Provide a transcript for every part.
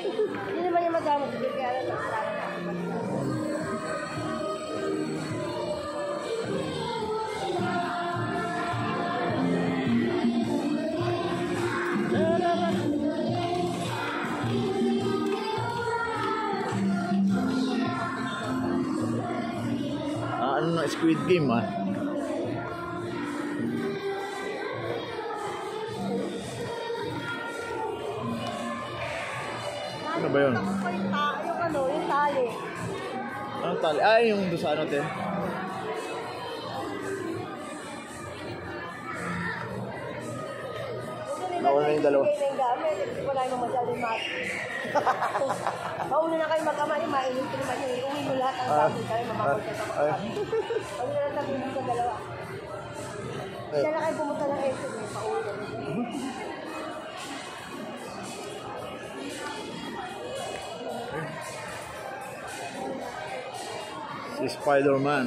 Hindi naman yung magamit. Kaya alam na. Ano na Squid Game ah. Ano ba yun? Yung tali. Anong tali? Ay, yung doon sa ano, te. Nauna yung dalawa. Wala yung madaling mati. Mauna na kayo mag-ama, mainit ko naman yung uwi mo lahat ang gamit kayo, mamamagod ka sa mga. Pag na lang sabihin sa dalawa. Siya na kayo pumunta ng exit, may pauwi na. Si Spider-Man.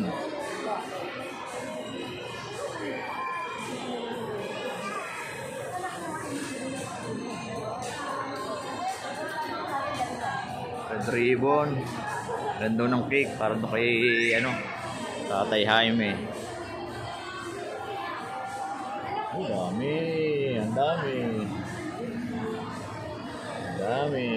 Red ribbon. Ganda ng cake para to kay ano, Tatay Jaime. Ang dami, ang dami. Ang dami.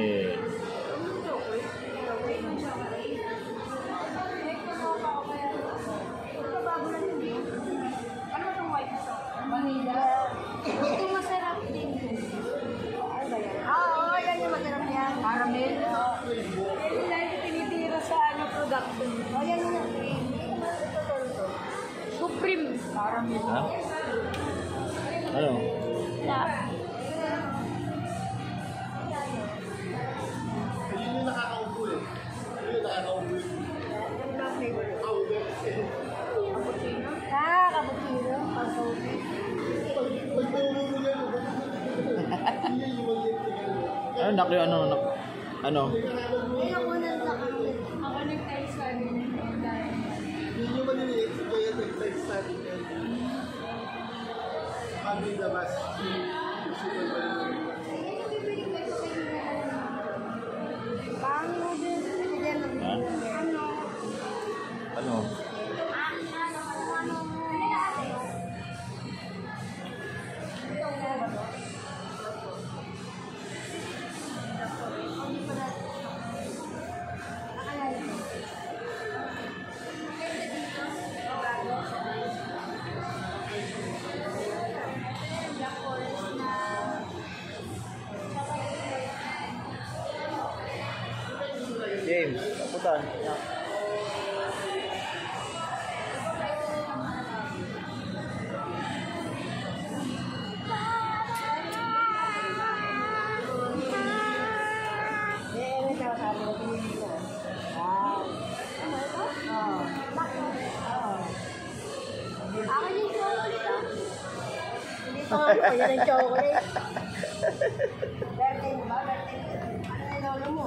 Ito masarap din. Ano ba yan? Oo, yan yung masarap yan. Caramel. Yan lang yung tinitira sa production. Yan yung Supreme. Caramel. Ha? Ano? Love. Yun yung nakakaupo eh. Yun yung nakakaupo eh. Cappuccino. Ano nak yung ano? Ano? Ako nag-taste ka rin. Yun yung maliliit. Kaya nag-size natin yan. Kami labas. Ano? James, kaputan. Yan ang chocolate. Birthday mo ba? Birthday mo. Ano yung lolo mo?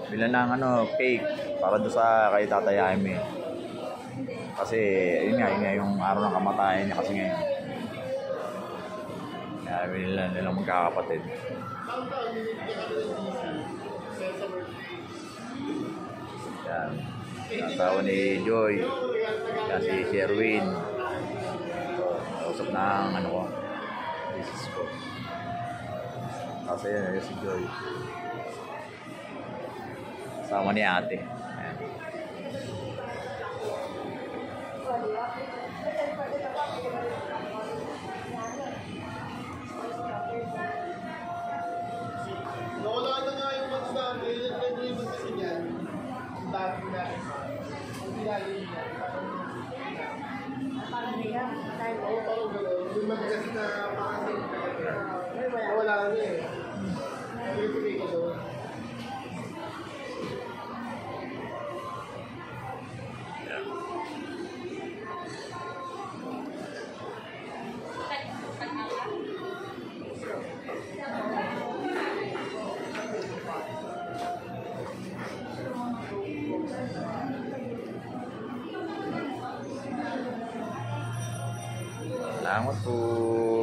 Bilan ng ano, cake para doon sa kay Tatay Jaime. Kasi yun nga yung araw ng kamatayan niya kasi ngayon. Kaya bilan nilang magkakapatid. Yan. Asawa ni Joy. Yan si Sherwin. Kausap ng ano ko. Business ko. Kasi yan si Joy. Sama ni ate. Ayan. Nawala na nga yung mag-stand. Kaya yung mag-kasi niyan. Ang dami na. Ang pinali niya. Parang niya. Oo, parang gano'n. Yung mag-kasi na makasing. Nawala na eh. Yung pinili ko doon. Salamat po.